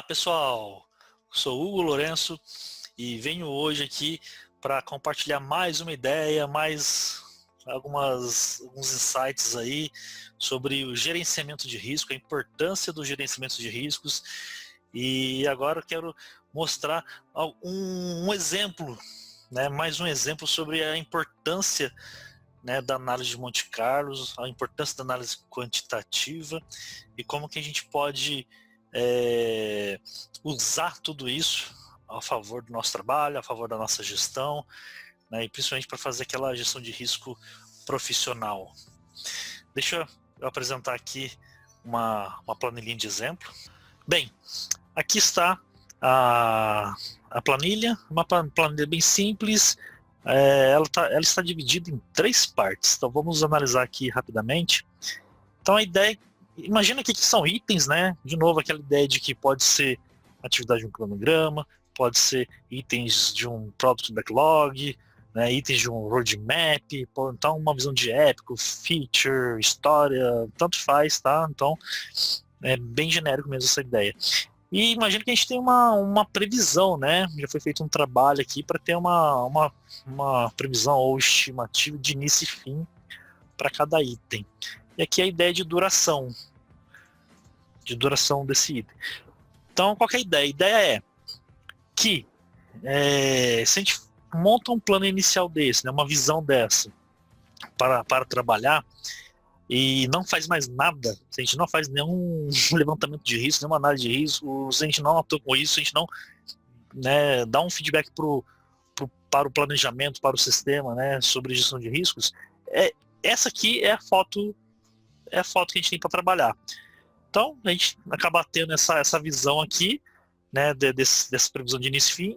Pessoal, sou Hugo Lourenço e venho hoje aqui para compartilhar mais uma ideia, mais alguns insights aí sobre o gerenciamento de risco, a importância do gerenciamento de riscos. E agora eu quero mostrar um exemplo, né, mais um exemplo sobre a importância, né, da análise de Monte Carlo, a importância da análise quantitativa e como que a gente pode usar tudo isso a favor do nosso trabalho, a favor da nossa gestão, né, e principalmente para fazer aquela gestão de risco profissional. Deixa eu apresentar aqui uma planilhinha de exemplo. Bem, aqui está a planilha, uma planilha bem simples. Ela está dividida em 3 partes, então vamos analisar aqui rapidamente. Então a ideia, imagina que são itens, né? De novo, aquela ideia de que pode ser atividade de um cronograma, pode ser itens de um Product Backlog, né? Itens de um roadmap, então uma visão de épico, feature, história, tanto faz, tá? Então é bem genérico mesmo essa ideia. E imagina que a gente tem uma previsão, né? Já foi feito um trabalho aqui para ter uma previsão ou estimativa de início e fim para cada item. E aqui a ideia de duração desse item. Então, qual que é a ideia? A ideia é que se a gente monta um plano inicial desse, né, uma visão dessa, para trabalhar, e não faz mais nada, se a gente não faz nenhum levantamento de risco, nenhuma análise de risco, se a gente não atua com isso, se a gente não, né, dá um feedback para o planejamento, para o sistema, né, sobre gestão de riscos, essa aqui é a foto que a gente tem para trabalhar. Então, a gente acaba tendo essa visão aqui, né, dessa previsão de início e fim,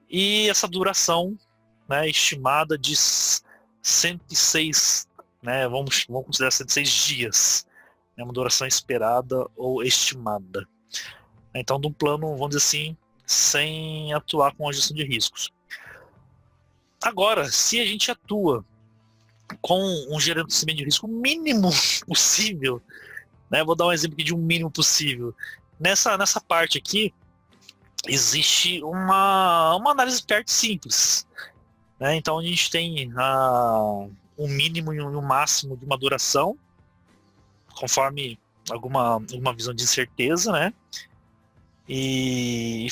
e essa duração, né, estimada de 106, né, vamos considerar 106 dias, né, uma duração esperada ou estimada. Então, de um plano, vamos dizer assim, sem atuar com a gestão de riscos. Agora, se a gente atua com um gerenciamento de risco mínimo possível, né, vou dar um exemplo aqui de um mínimo possível. Nessa parte aqui, existe uma análise PERT simples, né? Então a gente tem um mínimo e um máximo de uma duração, conforme alguma visão de incerteza, né? E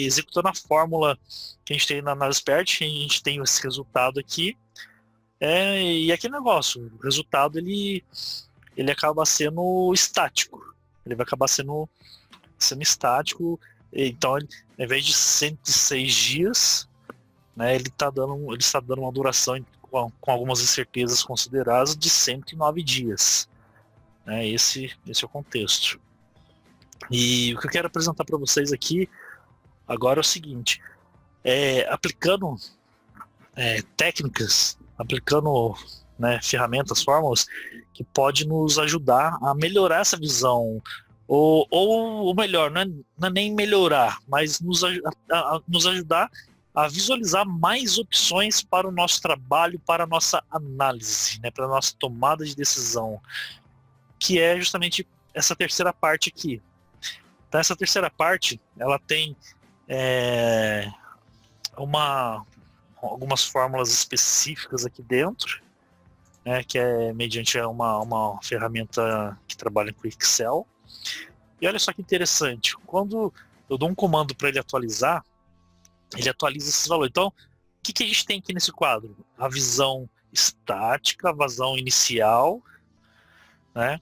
executando a fórmula que a gente tem na análise PERT, a gente tem esse resultado aqui. E aquele negócio, o resultado ele acaba sendo estático. Ele vai acabar sendo estático. Então, ao invés de 106 dias, né, ele está dando uma duração com algumas incertezas consideradas de 109 dias. Né, esse é o contexto. E o que eu quero apresentar para vocês aqui agora é o seguinte: aplicando técnicas, aplicando, né, ferramentas, fórmulas que pode nos ajudar a melhorar essa visão, ou melhor, não é nem melhorar, mas nos ajudar a visualizar mais opções para o nosso trabalho, para a nossa análise, né, para a nossa tomada de decisão, que é justamente essa terceira parte aqui. Então, essa terceira parte, ela tem algumas fórmulas específicas aqui dentro, né, que é mediante uma ferramenta que trabalha com Excel. E olha só que interessante, quando eu dou um comando para ele atualizar, ele atualiza esses valores. Então, o que a gente tem aqui nesse quadro? A visão estática, a visão inicial, né?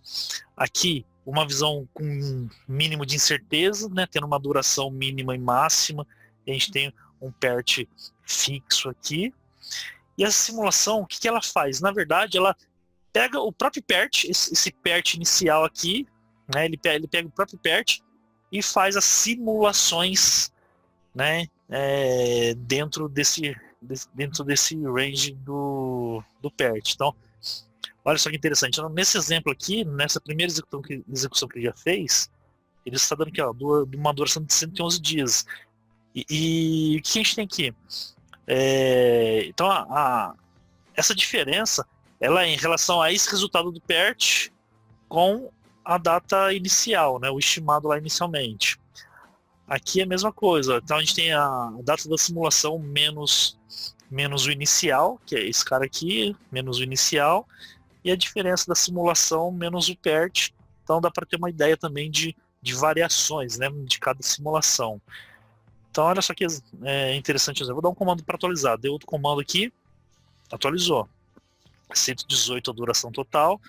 Aqui, uma visão com um mínimo de incerteza, né, tendo uma duração mínima e máxima. A gente tem um PERT fixo aqui. E essa simulação, o que ela faz? Na verdade, ela pega o próprio PERT, esse PERT inicial aqui, né, ele pega o próprio PERT e faz as simulações, né, dentro desse range do PERT. Então, olha só que interessante. Então, nesse exemplo aqui, nessa primeira execução que ele já fez, ele está dando aqui, ó, uma duração de 111 dias. E o que a gente tem aqui? Então, essa diferença, ela é em relação a esse resultado do PERT com a data inicial, né, o estimado lá inicialmente. Aqui é a mesma coisa. Então a gente tem a data da simulação menos o inicial, que é esse cara aqui, menos o inicial, e a diferença da simulação menos o PERT. Então dá para ter uma ideia também de variações, né, de cada simulação. Então olha só que é interessante. Eu vou dar um comando para atualizar. Deu outro comando aqui, atualizou. 118 a duração total,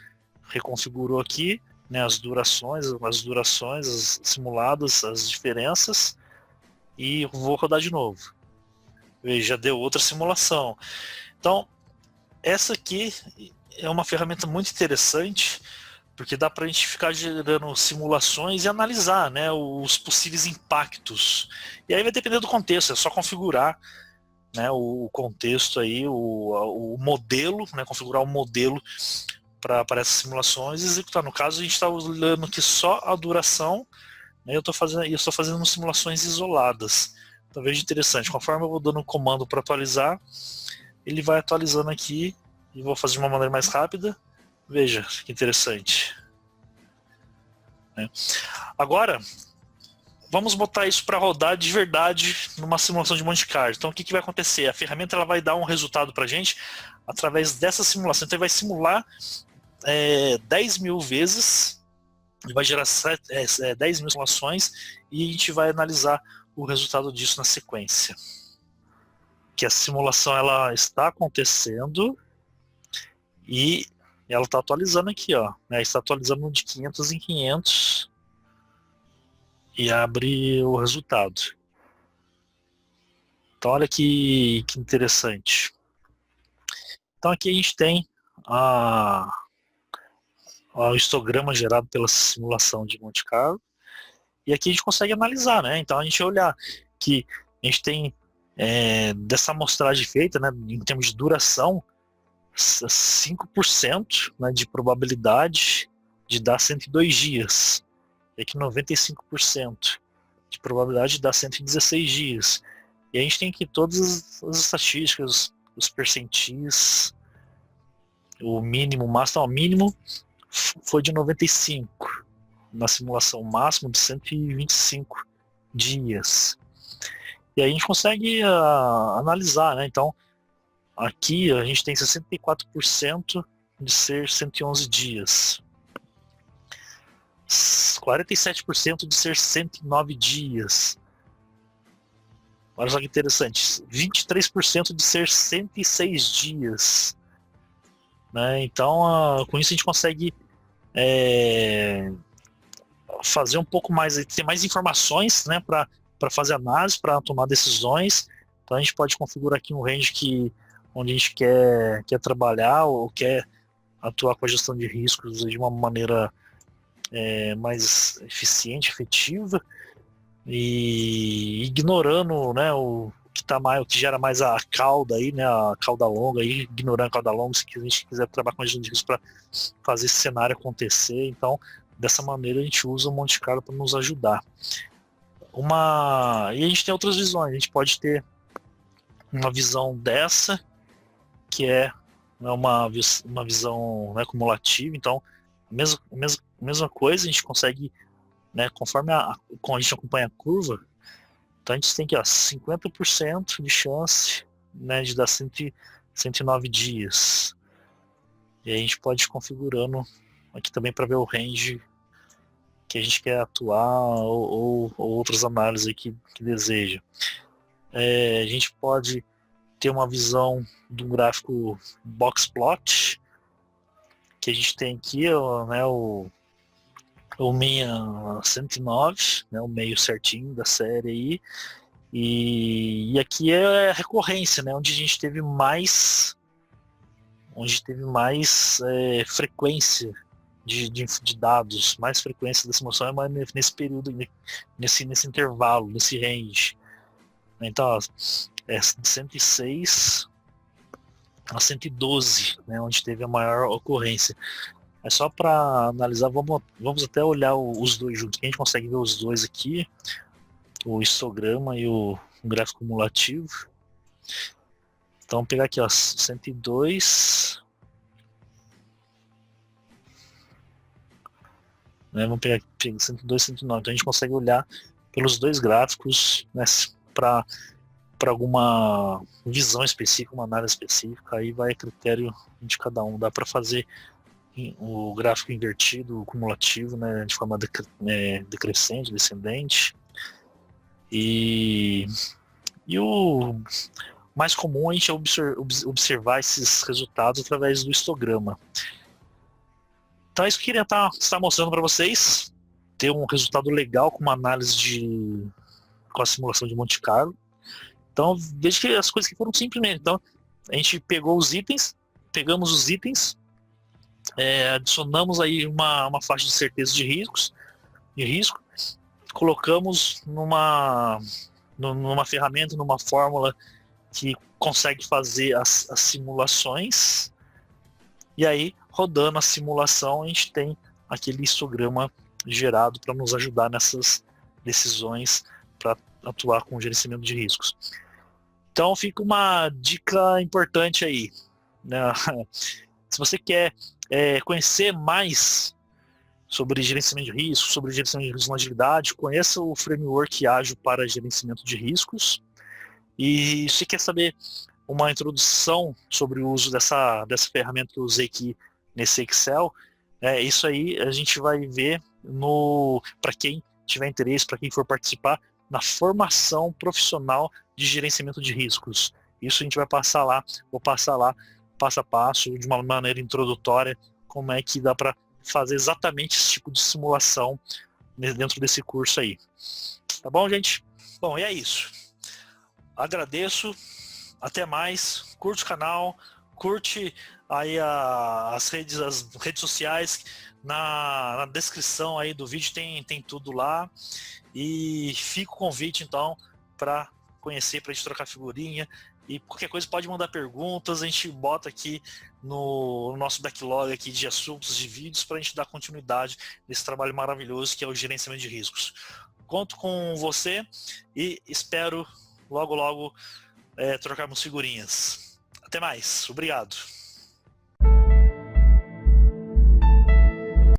reconfigurou aqui, né, as durações, as simuladas, as diferenças, e vou rodar de novo. Veja, já deu outra simulação. Então, essa aqui é uma ferramenta muito interessante, porque dá para a gente ficar gerando simulações e analisar, né, os possíveis impactos. E aí vai depender do contexto, é só configurar, né, o contexto aí, o modelo, né, configurar o modelo para essas simulações e executar. No caso, a gente está olhando aqui só a duração, né, eu estou fazendo simulações isoladas. Então veja interessante, conforme eu vou dando um comando para atualizar, ele vai atualizando aqui, e vou fazer de uma maneira mais rápida. Veja que interessante. Né? Agora, vamos botar isso para rodar de verdade numa simulação de Monte Carlo. Então o que vai acontecer? A ferramenta ela vai dar um resultado para a gente através dessa simulação. Então ele vai simular 10 mil vezes, ele vai gerar 10 mil simulações e a gente vai analisar o resultado disso na sequência. Que a simulação ela está acontecendo e ela está atualizando aqui, ó, né? Está atualizando de 500 em 500 e abre o resultado. Então olha que interessante. Então aqui a gente tem o histograma gerado pela simulação de Monte Carlo e aqui a gente consegue analisar, né? Então a gente olhar que a gente tem dessa amostragem feita, né, em termos de duração, 5%, né, de probabilidade de dar 102 dias. E aqui 95% de probabilidade de dar 116 dias. E a gente tem aqui todas as estatísticas, os percentis, o mínimo, o máximo. O mínimo foi de 95 na simulação, máximo de 125 dias. E aí a gente consegue analisar, né? Então, aqui a gente tem 64% de ser 111 dias. 47% de ser 109 dias. Olha só que interessante. 23% de ser 106 dias. Né? Então, com isso a gente consegue fazer um pouco mais, ter mais informações, né, para fazer análise, para tomar decisões. Então a gente pode configurar aqui um range onde a gente quer trabalhar ou quer atuar com a gestão de riscos de uma maneira mais eficiente, efetiva, e ignorando, né, o que gera mais a cauda aí, né, a cauda longa, aí, ignorando a cauda longa, se a gente quiser trabalhar com a gestão de riscos para fazer esse cenário acontecer. Então, dessa maneira a gente usa o Monte Carlo para nos ajudar. E a gente tem outras visões. A gente pode ter uma visão dessa, que é uma visão, né, cumulativa. Então, a mesma coisa, a gente consegue, né, conforme a gente acompanha a curva, então a gente tem aqui 50% de chance, né, de dar 109 dias. E aí a gente pode ir configurando aqui também para ver o range que a gente quer atuar ou outras análises que deseja. A gente pode ter uma visão do gráfico box plot, que a gente tem aqui, né, o 109, né, o meio certinho da série aí, e aqui é a recorrência, né, onde a gente teve mais frequência de dados, mais frequência da simulação é mais nesse período, nesse intervalo, nesse range. Então, é de 106 a 112, né, onde teve a maior ocorrência. É só para analisar, vamos até olhar os dois juntos, que a gente consegue ver os dois aqui, o histograma e o gráfico cumulativo. Então, vamos pegar aqui, 102. Né, vamos pegar aqui 102, 109. Então a gente consegue olhar pelos dois gráficos, né, para alguma visão específica, uma análise específica, aí vai a critério de cada um. Dá para fazer o gráfico invertido, o cumulativo, né, de forma decrescente, descendente. E o mais comum a gente é observar esses resultados através do histograma. Então é isso que eu queria estar mostrando para vocês. Ter um resultado legal com uma análise com a simulação de Monte Carlo. Então veja que as coisas que foram simples mesmo. Então a gente pegamos os itens, adicionamos aí uma faixa de certeza de risco, colocamos numa ferramenta, numa fórmula que consegue fazer as simulações, e aí, rodando a simulação, a gente tem aquele histograma gerado para nos ajudar nessas decisões para atuar com o gerenciamento de riscos. Então fica uma dica importante aí, né? Se você quer conhecer mais sobre gerenciamento de riscos, sobre gerenciamento de riscos na agilidade, conheça o framework ágil para gerenciamento de riscos. E se quer saber uma introdução sobre o uso dessa ferramenta que eu usei aqui nesse Excel, isso aí a gente vai ver para quem tiver interesse, para quem for participar, na formação profissional de gerenciamento de riscos. Isso a gente vai passar lá, vou passar lá passo a passo, de uma maneira introdutória, como é que dá para fazer exatamente esse tipo de simulação dentro desse curso aí. Tá bom, gente? Bom, e é isso. Agradeço, até mais, curte o canal, curte aí as redes sociais, na descrição aí do vídeo tem tudo lá, e fica o convite então para conhecer, para a gente trocar figurinha, e qualquer coisa pode mandar perguntas, a gente bota aqui no nosso backlog aqui de assuntos, de vídeos, para a gente dar continuidade nesse trabalho maravilhoso que é o gerenciamento de riscos. Conto com você e espero logo trocarmos figurinhas. Até mais. Obrigado.